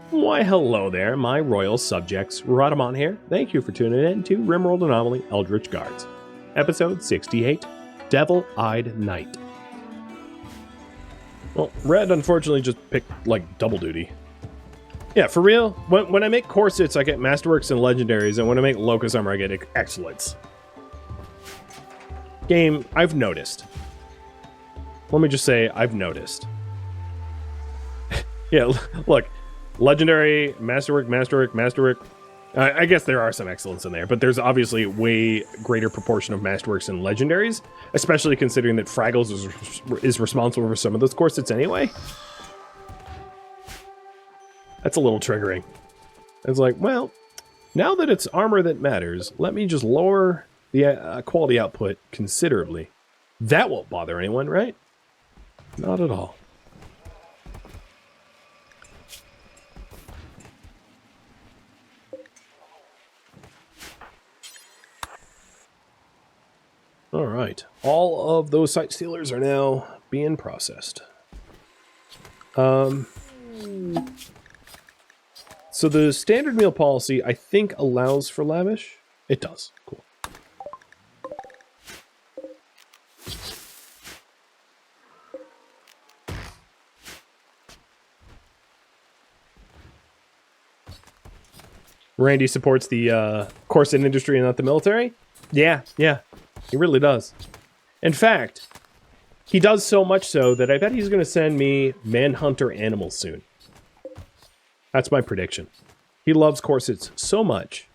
Why, hello there, my royal subjects. Rhadamant here. Thank you for tuning in to RimWorld Anomaly Eldritch Guards. Episode 68, Devil-Eyed Knight. Well, Red unfortunately just picked, like, double duty. Yeah, for real, when I make corsets, I get masterworks and legendaries, and when I make locust armor, I get excellence. Game, I've noticed. Let me just say, I've noticed. Yeah, look. Legendary, masterwork. I guess there are some excellence in there, but there's obviously a way greater proportion of masterworks and legendaries, especially considering that Fraggles is responsible for some of those corsets anyway. That's a little triggering. It's like, well, now that it's armor that matters, let me just lower the quality output considerably. That won't bother anyone, right? Not at all. All right, all of those site stealers are now being processed. So the standard meal policy, I think, allows for lavish. It does. Cool. Randy supports the corset industry and not the military. Yeah. He really does. In fact, he does so much so that I bet he's going to send me Manhunter animals soon. That's my prediction. He loves corsets so much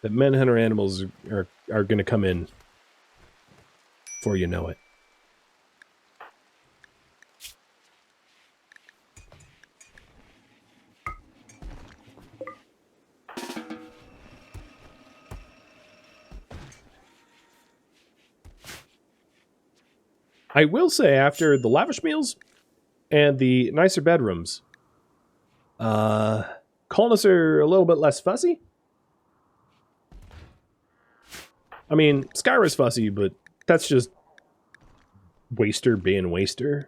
that Manhunter animals are going to come in before you know it. I will say, after the lavish meals and the nicer bedrooms, colonists are a little bit less fussy. I mean, Skyra's fussy, but that's just Waster being Waster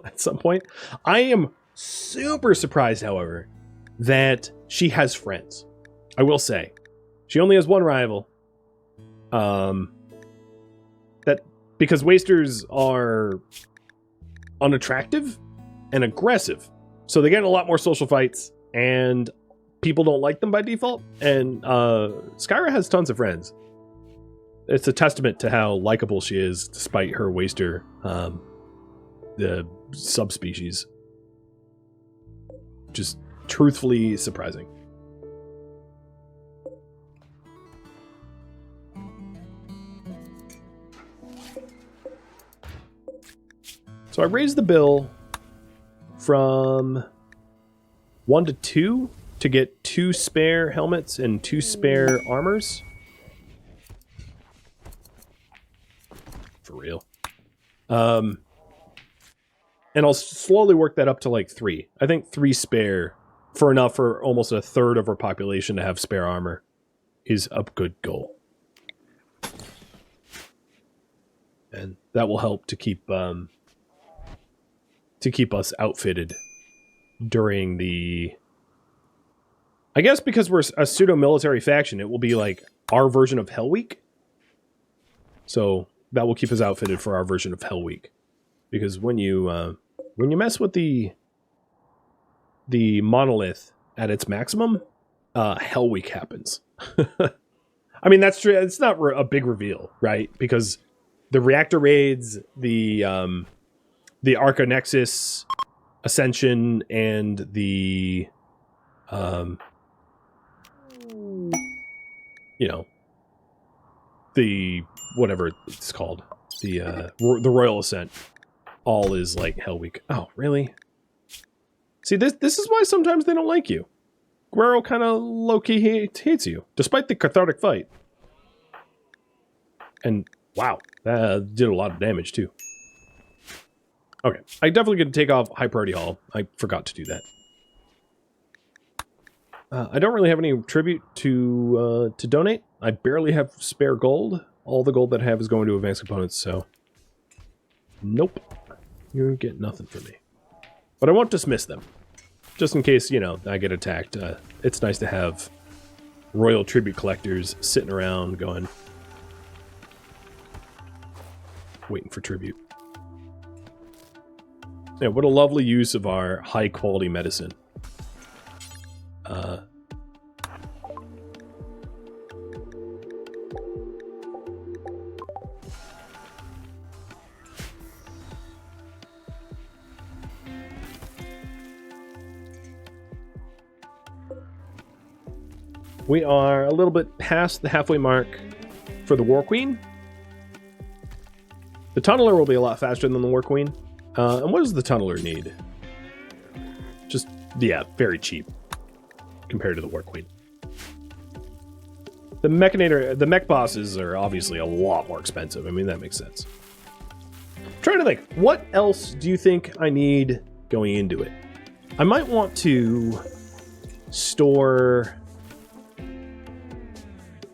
at some point. I am super surprised, however, that she has friends. I will say. She only has one rival. Because wasters are unattractive and aggressive. So they get in a lot more social fights, and people don't like them by default. And Skyra has tons of friends. It's a testament to how likable she is, despite her waster, the subspecies. Just truthfully surprising. So I raised the bill from 1 to 2 to get 2 spare helmets and 2 spare armors. For real. And I'll slowly work that up to like 3. I think 3 spare for enough for almost a third of our population to have spare armor is a good goal. And that will help to keep us outfitted during the... I guess because we're a pseudo-military faction, it will be like our version of Hell Week. So that will keep us outfitted for our version of Hell Week. Because when you mess with the monolith at its maximum, Hell Week happens. I mean, that's true. It's not a big reveal, right? Because the reactor raids, the Arcanexus Ascension, and the the whatever it's called, the Royal Ascent, all is like Hell Week. Oh, really? See, this is why sometimes they don't like you. Guerrero kind of low-key hates you, despite the cathartic fight. And wow, that did a lot of damage too. Okay, I definitely could take off High Priority Hall. I forgot to do that. I don't really have any tribute to donate. I barely have spare gold. All the gold that I have is going to advanced components, so... Nope. You get nothing from me. But I won't dismiss them. Just in case, you know, I get attacked. It's nice to have royal tribute collectors sitting around going... waiting for tribute. Yeah, what a lovely use of our high-quality medicine. We are a little bit past the halfway mark for the War Queen. The Tunneler will be a lot faster than the War Queen. And what does the Tunneler need? Just, yeah, very cheap compared to the War Queen. The mech bosses are obviously a lot more expensive. I mean, that makes sense. I'm trying to think, what else do you think I need going into it? I might want to store...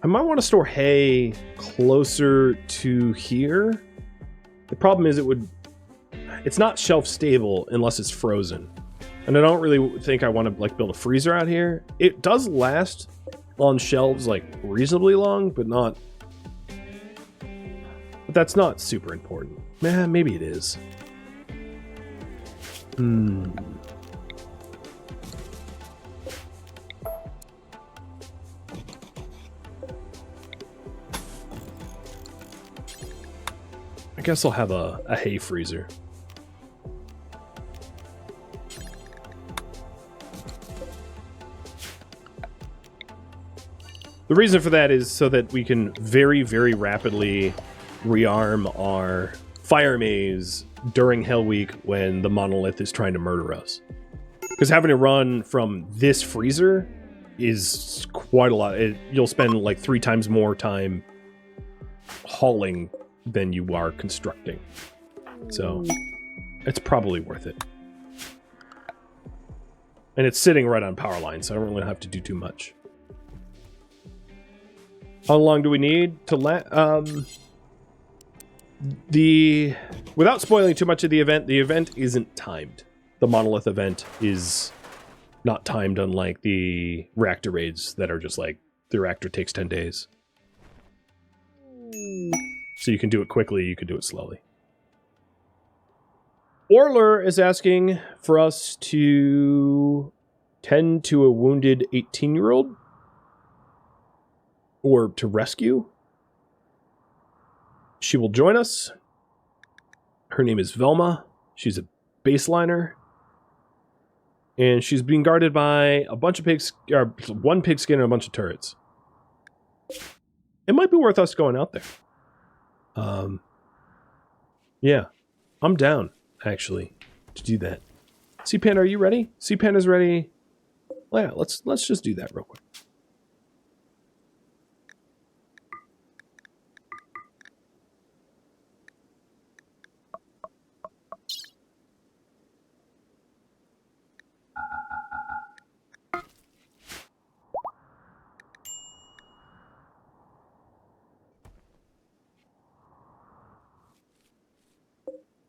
I might want to store hay closer to here. The problem is it's not shelf stable unless it's frozen. And I don't really think I want to like build a freezer out here. It does last on shelves like reasonably long, but that's not super important. Maybe it is. I guess I'll have a hay freezer. The reason for that is so that we can very, very rapidly rearm our fire maze during Hell Week when the monolith is trying to murder us. Because having to run from this freezer is quite a lot. You'll spend like 3 times more time hauling than you are constructing. So it's probably worth it. And it's sitting right on power line, so I don't really have to do too much. How long do we need to without spoiling too much of the event isn't timed. The monolith event is not timed, unlike the reactor raids that are just like, the reactor takes 10 days. So you can do it quickly, you can do it slowly. Orler is asking for us to tend to a wounded 18-year-old. Or to rescue. She will join us. Her name is Velma. She's a baseliner. And she's being guarded by a bunch of pigs, or one pigskin and a bunch of turrets. It might be worth us going out there. Yeah, I'm down, actually, to do that. C-Pan, are you ready? C-Pan is ready. Well, yeah, let's just do that real quick.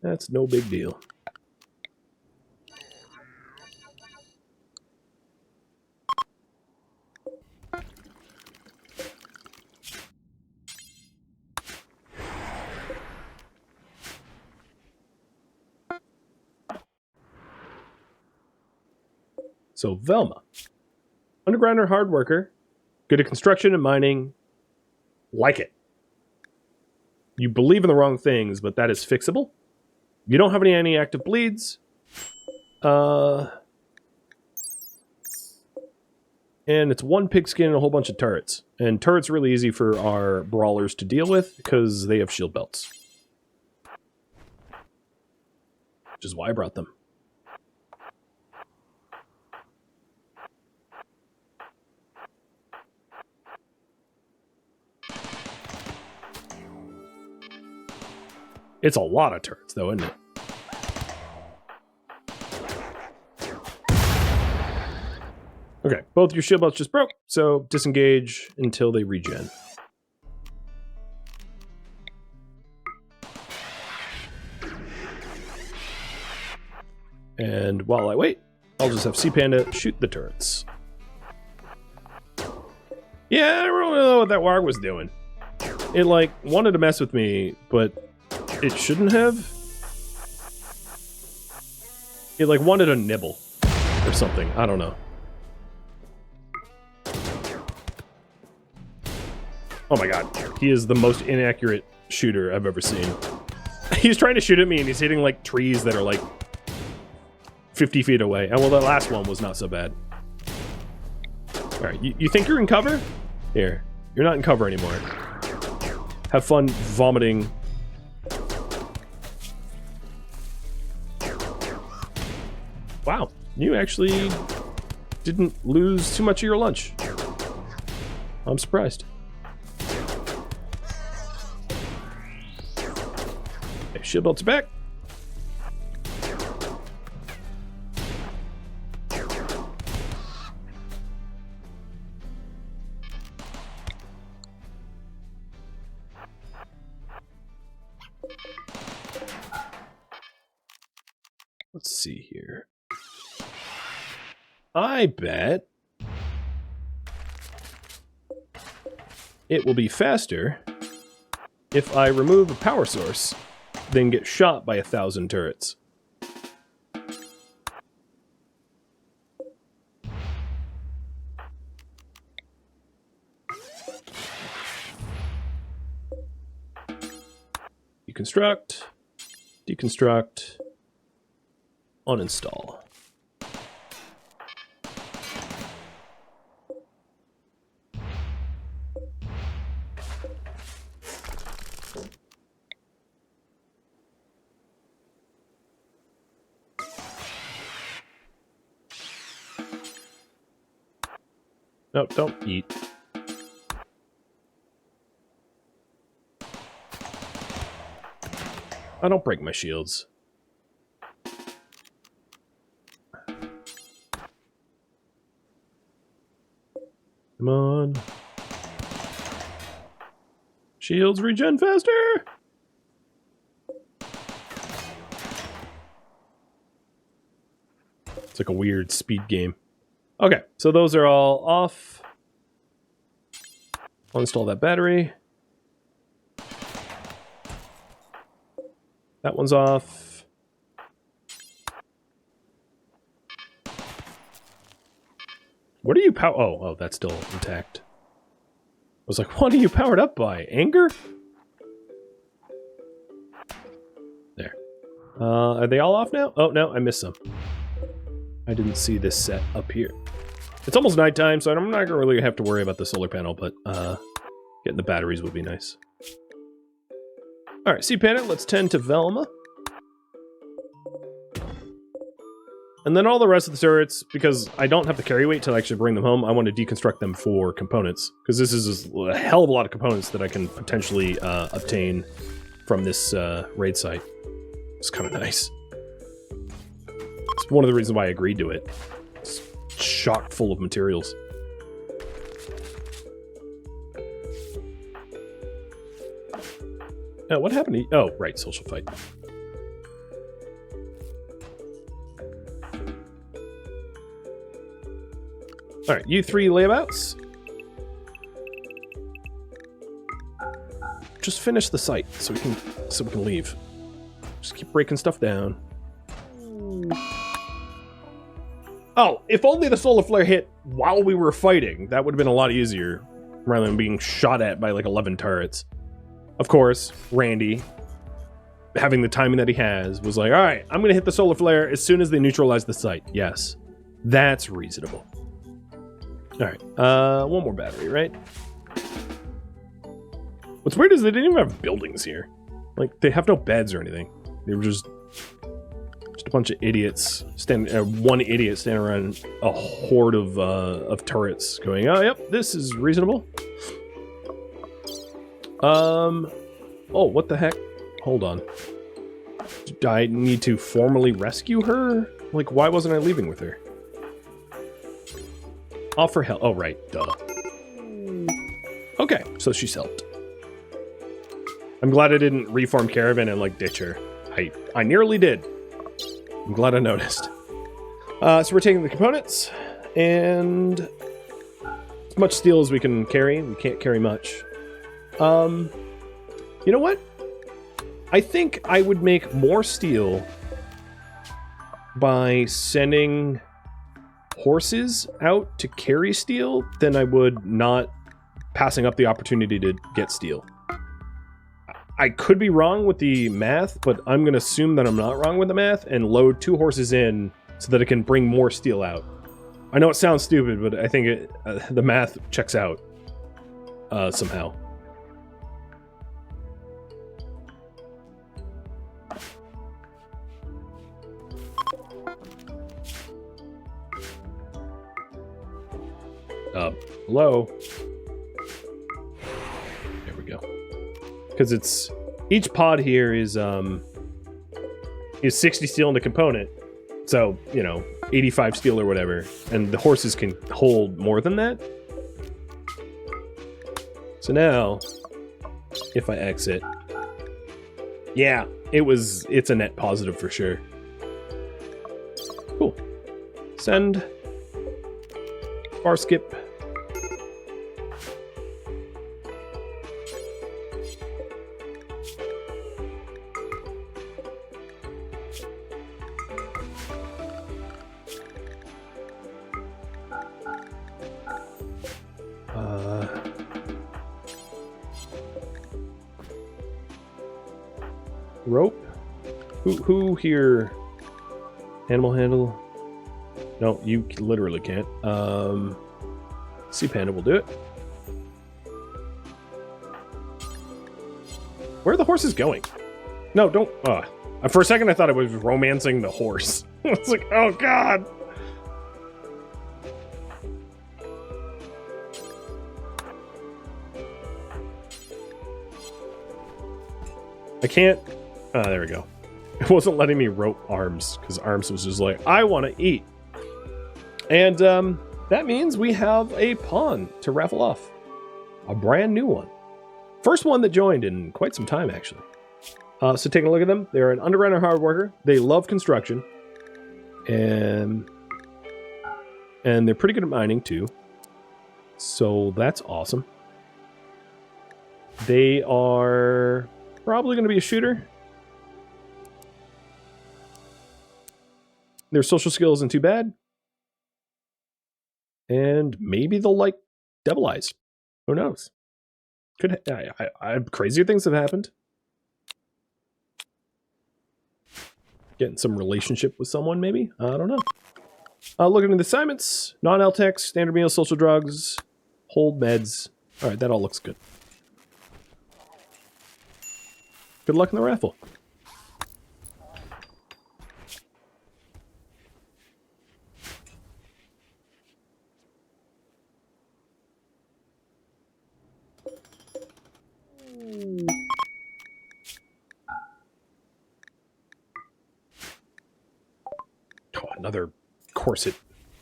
That's no big deal. So Velma, undergrounder, hard worker, good at construction and mining, like it. You believe in the wrong things, but that is fixable. You don't have any active bleeds. And it's one pigskin and a whole bunch of turrets. And turrets are really easy for our brawlers to deal with because they have shield belts. Which is why I brought them. It's a lot of turrets, though, isn't it? Okay, both your shield belts just broke, so disengage until they regen. And while I wait, I'll just have C-Panda shoot the turrets. Yeah, I don't really know what that warg was doing. It, like, wanted to mess with me, but it shouldn't have. It, like, wanted a nibble or something. I don't know. Oh my god. He is the most inaccurate shooter I've ever seen. He's trying to shoot at me and he's hitting, like, trees that are, like, 50 feet away. And well, the last one was not so bad. Alright, you think you're in cover? Here. You're not in cover anymore. Have fun vomiting. Wow, you actually didn't lose too much of your lunch. I'm surprised. Okay, shield belts are back. Let's see here. I bet it will be faster if I remove a power source than get shot by 1,000 turrets. Deconstruct, deconstruct, uninstall. No, don't eat. I don't break my shields. Come on. Shields regen faster! It's like a weird speed game. Okay, so those are all off. I'll install that battery. That one's off. What are you oh, that's still intact. I was like, what are you powered up by? Anger? There. Are they all off now? Oh, no, I missed some. I didn't see this set up here. It's almost nighttime, so I'm not gonna really have to worry about the solar panel, but getting the batteries would be nice. Alright, C-Panda, let's tend to Velma. And then all the rest of the turrets, because I don't have the carry weight to actually bring them home, I want to deconstruct them for components. Because this is a hell of a lot of components that I can potentially obtain from this raid site. It's kind of nice. It's one of the reasons why I agreed to it. It's chock full of materials. What happened to... Oh, right, social fight. Alright, you three layabouts. Just finish the site so we can leave. Just keep breaking stuff down. Oh, if only the solar flare hit while we were fighting, that would have been a lot easier rather than being shot at by like 11 turrets. Of course, Randy, having the timing that he has, was like, all right, I'm going to hit the solar flare as soon as they neutralize the site. Yes, that's reasonable. All right, one more battery, right? What's weird is they didn't even have buildings here. Like, they have no beds or anything. They were just a bunch of idiots one idiot standing around a horde of turrets going, oh, yep, this is reasonable. Oh, what the heck? Hold on. Do I need to formally rescue her? Like, why wasn't I leaving with her? Offer help. Oh, right. Duh. Okay, so she's helped. I'm glad I didn't reform Caravan and, like, ditch her. I nearly did. I'm glad I noticed. So we're taking the components, and as much steel as we can carry. We can't carry much. You know what? I think I would make more steel by sending horses out to carry steel than I would not passing up the opportunity to get steel. I could be wrong with the math, but I'm going to assume that I'm not wrong with the math and load 2 horses in so that it can bring more steel out. I know it sounds stupid, but I think the math checks out somehow. Hello. There we go. Because it's each pod here is 60 steel in the component, so 85 steel or whatever, and the horses can hold more than that. So now, if I exit, yeah, it's a net positive for sure. Cool. Send. Bar skip. Rope? Who here? Animal handle? No, you literally can't. Sea Panda will do it. Where are the horses going? No, don't. For a second, I thought I was romancing the horse. I was like, oh god. I can't. There we go. It wasn't letting me rope Arms because Arms was just like, I want to eat. And that means we have a pawn to raffle off. A brand new one. First one that joined in quite some time, actually. So taking a look at them, they're an underground hard worker. They love construction. And they're pretty good at mining, too. So that's awesome. They are probably going to be a shooter. Their social skills isn't too bad. And maybe they'll like Devil Eyes. Who knows? Could crazier things have happened. Getting some relationship with someone, maybe? I don't know. Looking at the assignments. Non-LTEX, standard meals, social drugs, hold meds. Alright, that all looks good. Good luck in the raffle. Oh, another corset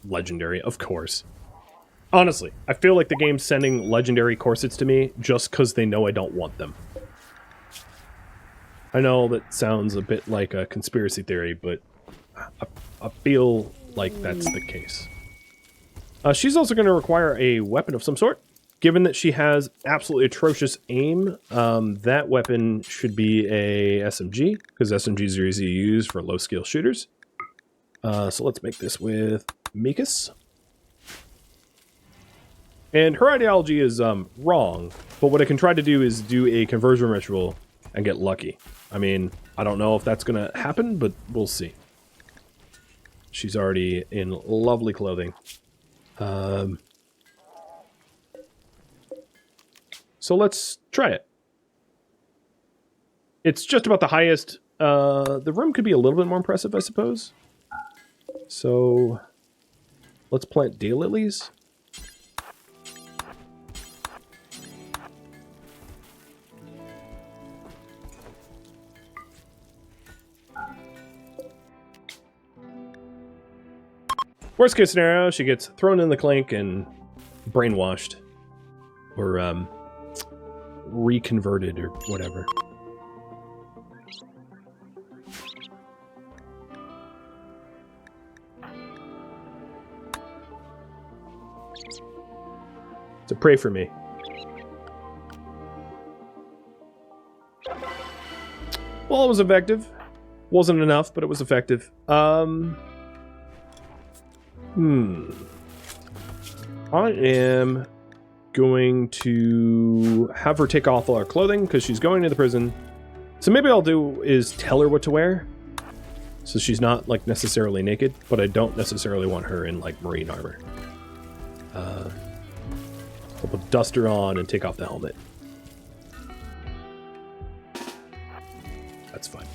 legendary, of course. Honestly, I feel like the game's sending legendary corsets to me just because they know I don't want them. I know that sounds a bit like a conspiracy theory, but I feel like that's the case. She's also going to require a weapon of some sort. Given that she has absolutely atrocious aim, that weapon should be a SMG, because SMGs are easy to use for low-skill shooters. So let's make this with Mikas. And her ideology is wrong, but what I can try to do is do a conversion ritual and get lucky. I mean, I don't know if that's going to happen, but we'll see. She's already in lovely clothing. So let's try it. It's just about the highest. The room could be a little bit more impressive, I suppose. So let's plant daylilies. Worst case scenario, she gets thrown in the clink and brainwashed. Or reconverted or whatever. So pray for me. Well, it was effective. Wasn't enough, but it was effective. I am going to have her take off all her clothing because she's going to the prison. So maybe I'll do is tell her what to wear, so she's not like necessarily naked, but I don't necessarily want her in like marine armor. I'll put duster on and take off the helmet. That's fine.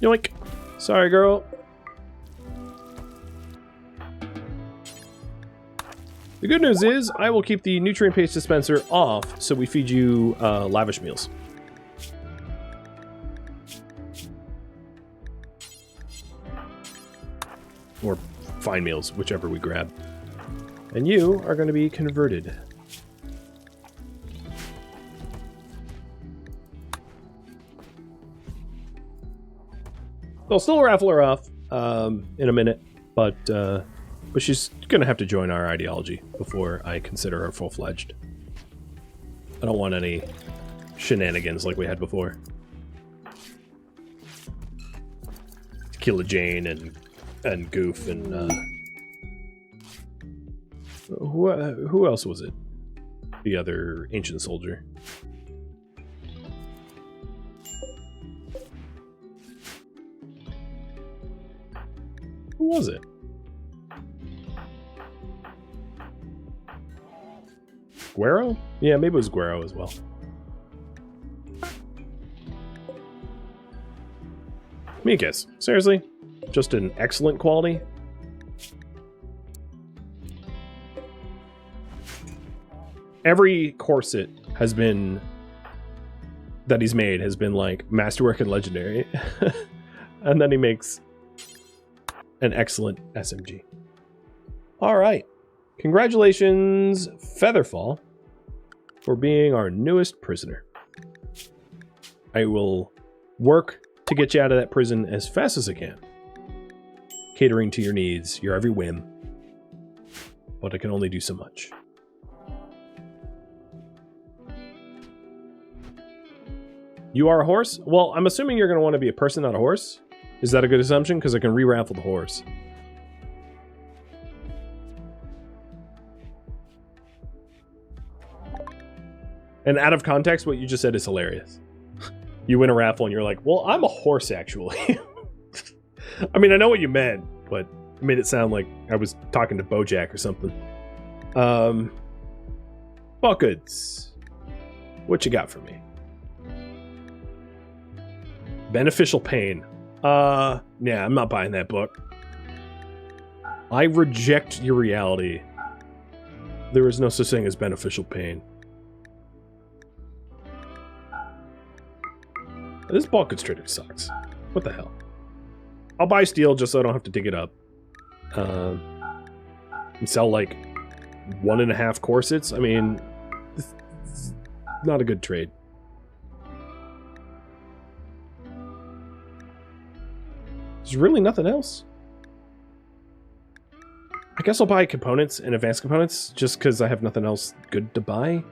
Yoink. Sorry, girl. The good news is I will keep the nutrient paste dispenser off so we feed you lavish meals. Or fine meals, whichever we grab. And you are going to be converted. They'll still raffle her off in a minute, but she's going to have to join our ideology before I consider her full-fledged. I don't want any shenanigans like we had before. Tequila Jane and Goof and who else was it? The other ancient soldier. Who was it? Guero? Yeah, maybe it was Guero as well. Mikas, seriously? Just an excellent quality? Every corset has been that he's made has been like masterwork and legendary. And then he makes an excellent SMG. All right. Congratulations, Featherfall, for being our newest prisoner. I will work to get you out of that prison as fast as I can, catering to your needs, your every whim, but I can only do so much. You are a horse? Well, I'm assuming you're going to want to be a person, not a horse. Is that a good assumption? Because I can re-raffle the horse. And out of context, what you just said is hilarious. You win a raffle and you're like, well, I'm a horse, actually. I mean, I know what you meant, but it made it sound like I was talking to Bojack or something. Buckets. What you got for me? Beneficial pain. Yeah, I'm not buying that book. I reject your reality. There is no such thing as beneficial pain. This Buckets trader sucks. What the hell? I'll buy steel just so I don't have to dig it up. And sell like 1.5 corsets. I mean, it's not a good trade. There's really nothing else. I guess I'll buy components and advanced components just because I have nothing else good to buy.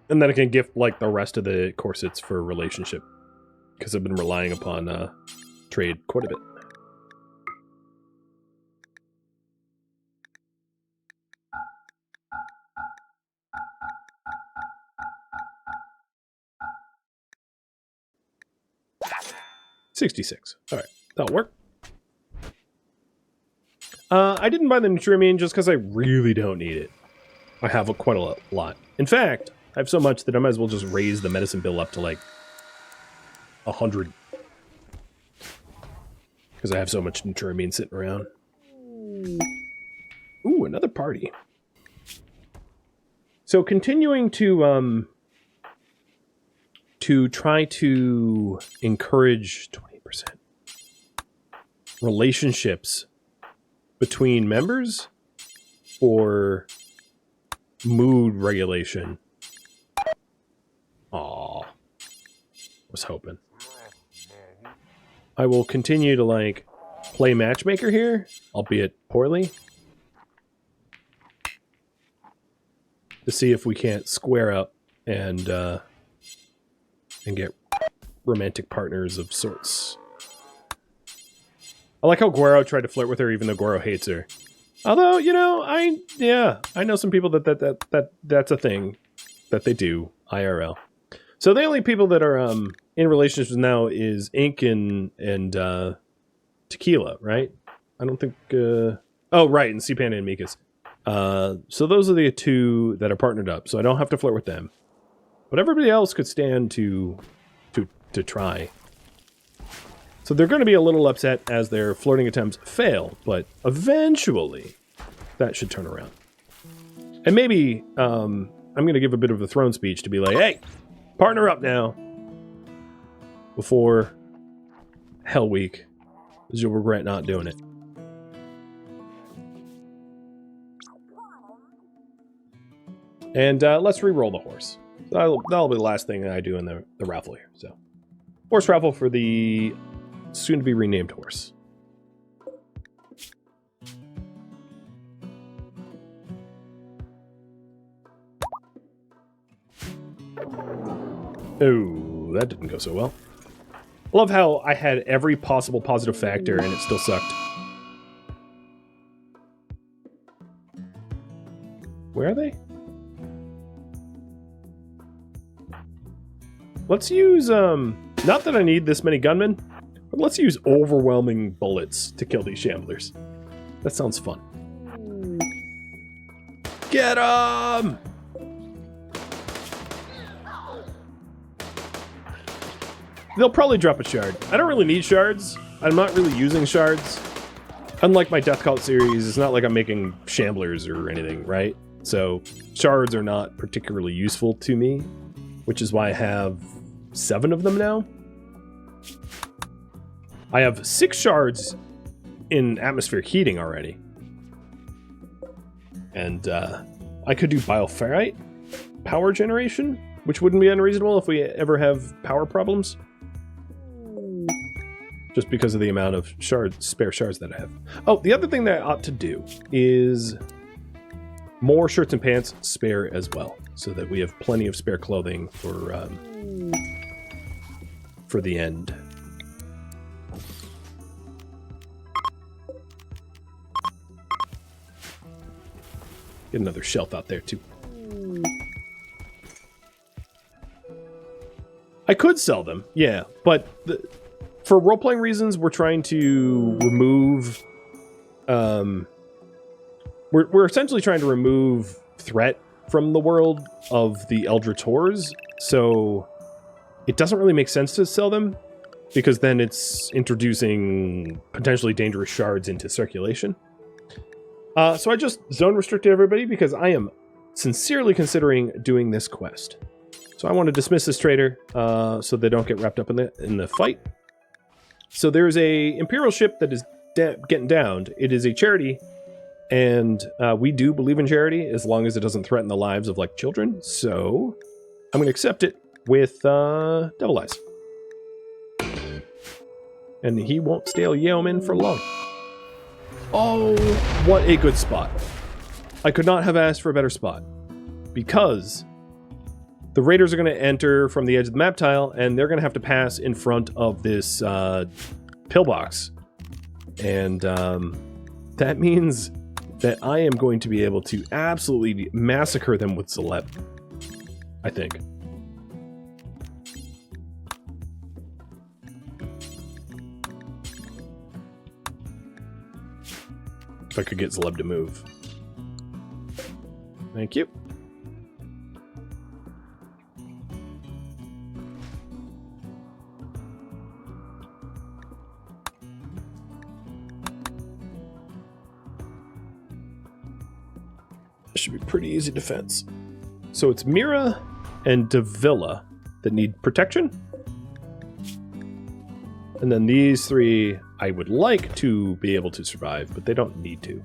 And then I can gift like the rest of the corsets for a relationship because I've been relying upon trade quite a bit. $66. All right, that'll work. I didn't buy the Nutrimian just because I really don't need it. I have quite a lot. In fact, I have so much that I might as well just raise the medicine bill up to like 100. Because I have so much Nutrimian sitting around. Ooh, another party. So continuing to try to encourage 20% relationships between members or mood regulation Aw. Was hoping. I will continue to, like, play matchmaker here, albeit poorly, to see if we can't square up and get romantic partners of sorts. I like how Goro tried to flirt with her even though Goro hates her. Although, you know, I know some people that's a thing that they do IRL. So the only people that are in relationships now is Ink and Tequila, right? I don't think oh, right, and C-Panda and Mikas. So those are the two that are partnered up, so I don't have to flirt with them. But everybody else could stand to try. So they're going to be a little upset as their flirting attempts fail, but eventually that should turn around. And maybe I'm going to give a bit of a throne speech to be like, hey, partner up now before Hell Week, because you'll regret not doing it. And let's re-roll the horse. That'll be the last thing that I do in the raffle here. So, horse raffle for the soon-to-be renamed horse. Oh, that didn't go so well. I love how I had every possible positive factor and it still sucked. Where are they? Let's use, not that I need this many gunmen, but let's use overwhelming bullets to kill these shamblers. That sounds fun. Get 'em! They'll probably drop a shard. I don't really need shards. I'm not really using shards. Unlike my Death Cult series, it's not like I'm making shamblers or anything, right? So shards are not particularly useful to me, which is why I have 7 of them now. I have 6 shards in atmospheric heating already. And I could do bioferrite power generation, which wouldn't be unreasonable if we ever have power problems. Just because of the amount of spare shards that I have. Oh, the other thing that I ought to do is more shirts and pants spare as well, so that we have plenty of spare clothing for the end. Get another shelf out there too. I could sell them, yeah, but for role-playing reasons, we're trying to remove... We're essentially trying to remove threat from the world of the Eldritch Horrors, so it doesn't really make sense to sell them, because then it's introducing potentially dangerous shards into circulation. So I just zone restricted everybody because I am sincerely considering doing this quest. So I want to dismiss this traitor so they don't get wrapped up in the fight. So there's a Imperial ship that is getting downed. It is a charity, and we do believe in charity as long as it doesn't threaten the lives of, like, children. So I'm going to accept it with Devil Eyes. And he won't stay a yeoman for long. Oh, what a good spot. I could not have asked for a better spot. Because the raiders are going to enter from the edge of the map tile, and they're going to have to pass in front of this pillbox. And that means that I am going to be able to absolutely massacre them with Celeb. I think. If I could get Celeb to move. Thank you. This should be pretty easy defense. So it's Mira and Davila that need protection. And then these 3 I would like to be able to survive, but they don't need to.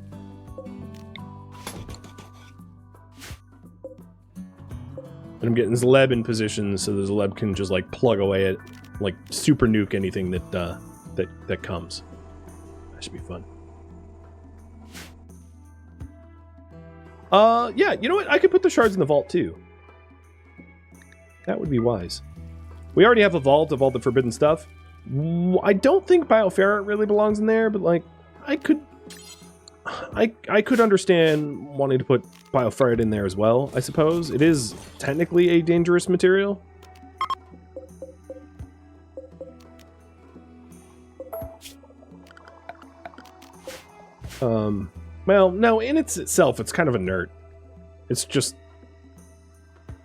And I'm getting Zleb in position so the Zleb can just like plug away at, like, super nuke anything that that comes. That should be fun. Yeah, you know what? I could put the shards in the vault too. That would be wise. We already have a vault of all the forbidden stuff. I don't think Bioferret really belongs in there, but like, I could understand wanting to put Bioferret in there as well, I suppose. It is technically a dangerous material. Well, no, in itself, it's kind of inert. It's just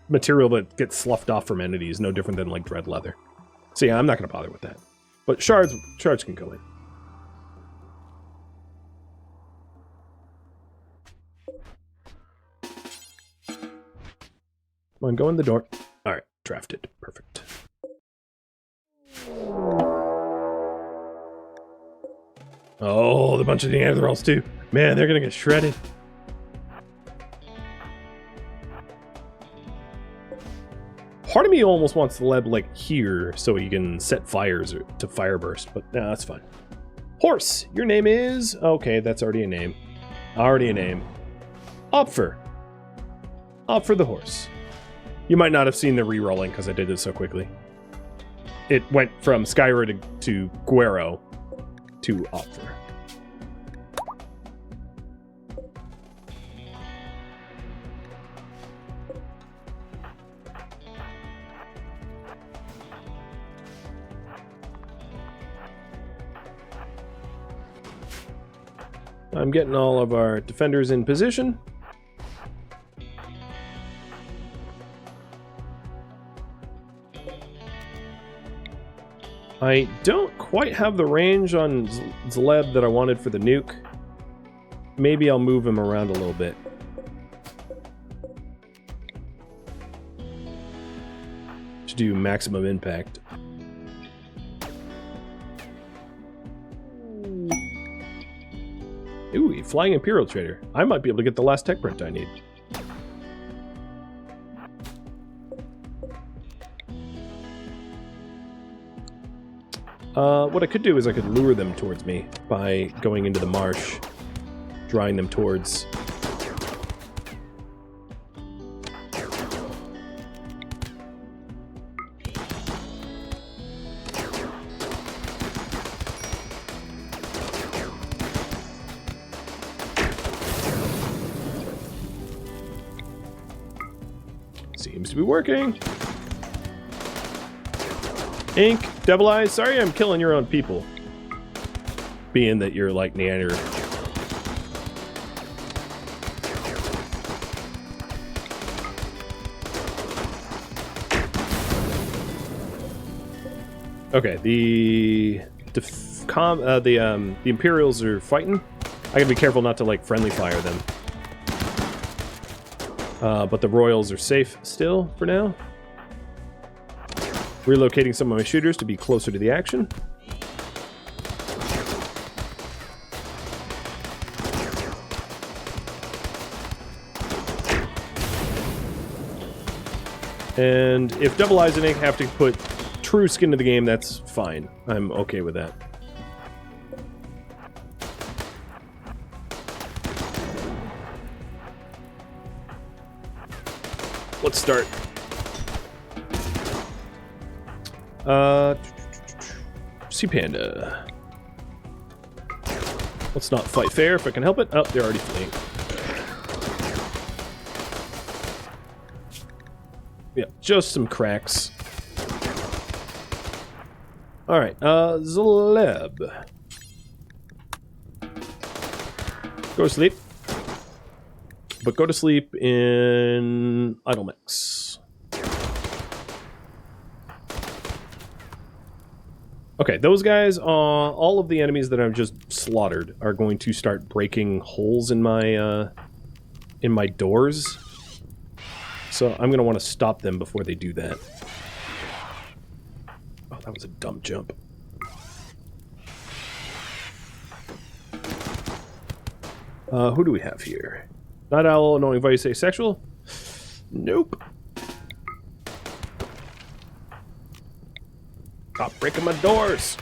material that gets sloughed off from entities, no different than, like, dread leather. So yeah, I'm not going to bother with that. But shards can go in. Come on, go in the door. Alright, drafted. Perfect. Oh, the bunch of Neanderthals too. Man, they're gonna get shredded. Part of me almost wants the Leb like here so he can set fires to fire burst, but no, that's fine. Horse, your name is... Okay, that's already a name. Already a name. Opfer. Opfer the horse. You might not have seen the re-rolling because I did it so quickly. It went from Skyra to Guero to Opfer. I'm getting all of our defenders in position. I don't quite have the range on Zleb that I wanted for the nuke. Maybe I'll move him around a little bit. To do maximum impact. Ooh, flying Imperial trader. I might be able to get the last tech print I need. What I could do is I could lure them towards me by going into the marsh, drawing them towards. Seems to be working. Ink, Devil Eyes, sorry I'm killing your own people. Being that you're like Neander. Okay, the Imperials are fighting. I gotta be careful not to like friendly fire them. But the Royals are safe still for now. Relocating some of my shooters to be closer to the action. And if Double Eyes and Ink have to put true skin to the game, that's fine. I'm okay with that. Let's start. Sea Panda. Let's not fight fair if I can help it. Oh, they're already fleeing. Yeah, just some cracks. Alright, Zleb. Go to sleep. But go to sleep in Idle Mix. Okay, those guys, all of the enemies that I've just slaughtered are going to start breaking holes in my doors. So I'm going to want to stop them before they do that. Oh, that was a dumb jump. Who do we have here? Night Owl, Annoying Vice Asexual? Nope. Stop breaking my doors.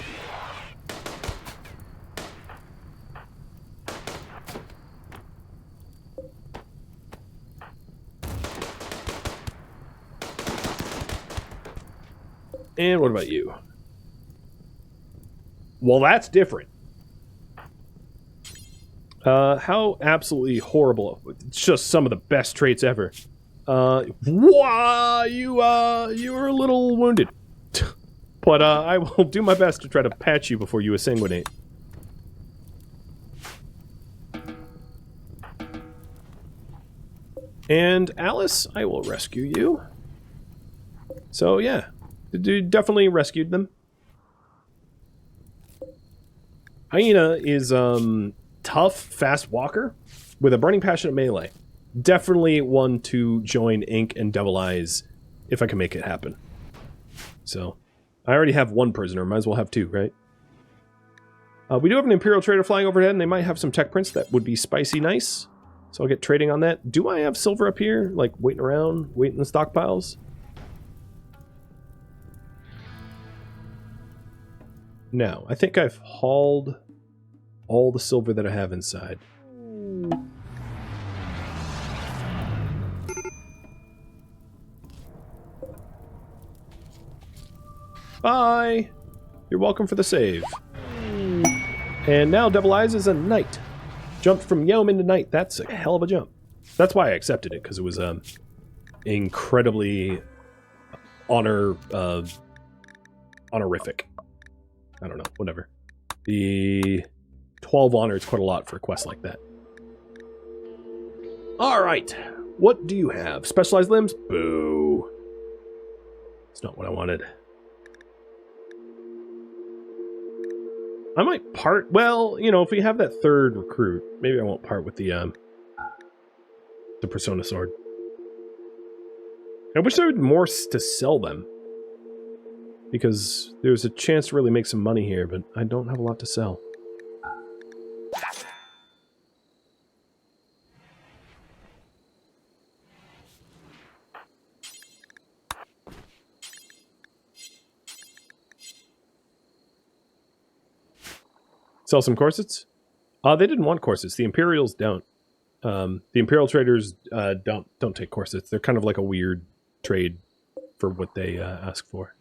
And what about you? Well, that's different. How absolutely horrible. It's just some of the best traits ever. Wah, you were a little wounded. But, I will do my best to try to patch you before you sanguinate. And Alice, I will rescue you. So, yeah. You definitely rescued them. Hyena is, tough, fast walker with a burning passion at melee. Definitely one to join Ink and Devil Eyes if I can make it happen. So, I already have one prisoner. Might as well have two, right? We do have an Imperial trader flying overhead, and they might have some tech prints that would be spicy nice. So I'll get trading on that. Do I have silver up here? Like, waiting around? Waiting in the stockpiles? No. I think I've hauled all the silver that I have inside. Bye! You're welcome for the save. And now Devil Eyes is a knight. Jumped from Yeoman to knight. That's a hell of a jump. That's why I accepted it, because it was incredibly honorific. I don't know, whatever. The 12 honor is quite a lot for a quest like that. Alright, what do you have? Specialized limbs? Boo. It's not what I wanted. I might part, well, you know, if we have that third recruit, maybe I won't part with the Persona Sword. I wish there were more to sell them. Because there's a chance to really make some money here, but I don't have a lot to sell. Sell some corsets? They didn't want corsets. The Imperials don't. The Imperial traders don't take corsets. They're kind of like a weird trade for what they ask for.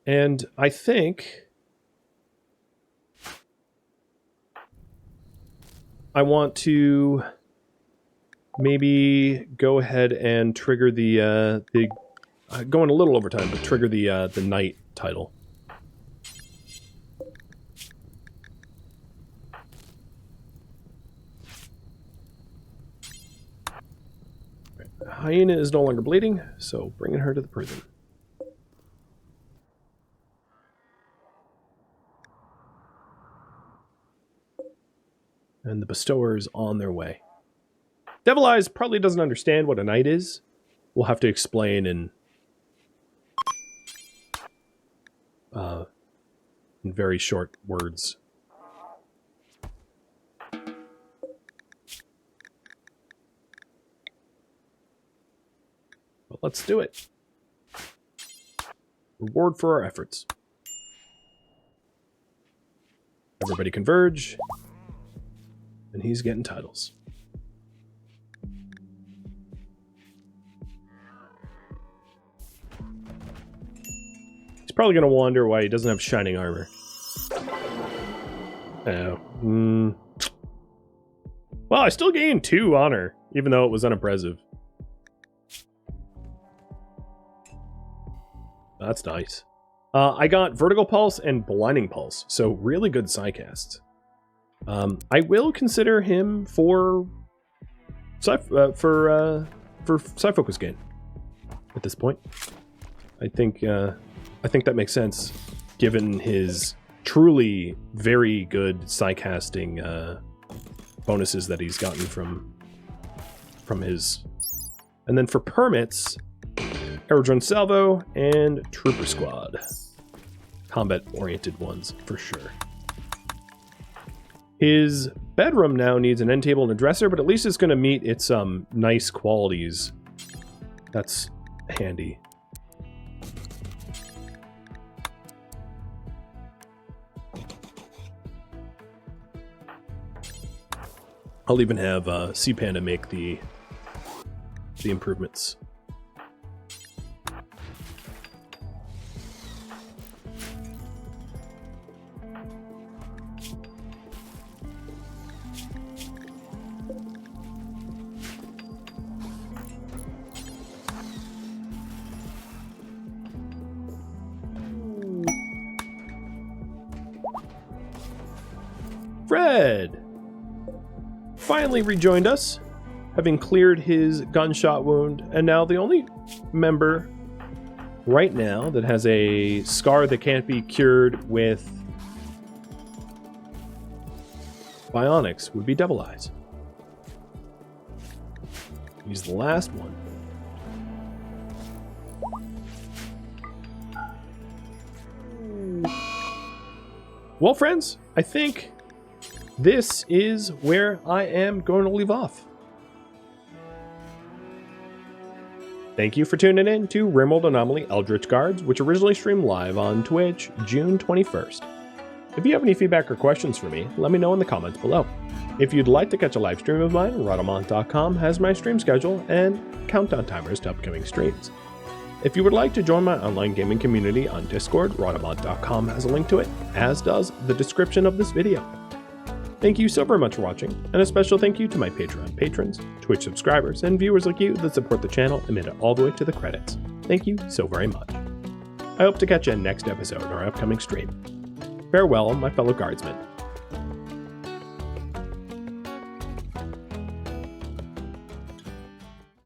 And I think I want to maybe go ahead and trigger the going a little over time, but trigger the knight title. Hyena is no longer bleeding, so bringing her to the prison. And the bestowers on their way. Devil Eyes probably doesn't understand what a knight is. We'll have to explain in very short words. But let's do it. Reward for our efforts. Everybody converge. And he's getting titles. He's probably going to wonder why he doesn't have shining armor. Oh. Well, I still gained 2 honor, even though it was unimpressive. That's nice. I got Vertical Pulse and Blinding Pulse, so really good psycasts. I will consider him for Psyfocus gain at this point. I think that makes sense, given his truly very good psycasting bonuses that he's gotten from his. And then for permits, Aerodrone Salvo and Trooper Squad, combat-oriented ones for sure. His bedroom now needs an end table and a dresser, but at least it's going to meet its nice qualities. That's handy. I'll even have C-Panda make the improvements. Fred finally rejoined us, having cleared his gunshot wound, and now the only member right now that has a scar that can't be cured with bionics would be Devil Eyes. He's the last one. Well, friends, I think this is where I am going to leave off. Thank you for tuning in to RimWorld Anomaly Eldritch Guards, which originally streamed live on Twitch June 21st. If you have any feedback or questions for me, let me know in the comments below. If you'd like to catch a live stream of mine, Rhadamant.com has my stream schedule and countdown timers to upcoming streams. If you would like to join my online gaming community on Discord, Rhadamant.com has a link to it, as does the description of this video. Thank you so very much for watching, and a special thank you to my Patreon patrons, Twitch subscribers, and viewers like you that support the channel and made it all the way to the credits. Thank you so very much. I hope to catch you in next episode or upcoming stream. Farewell, my fellow guardsmen.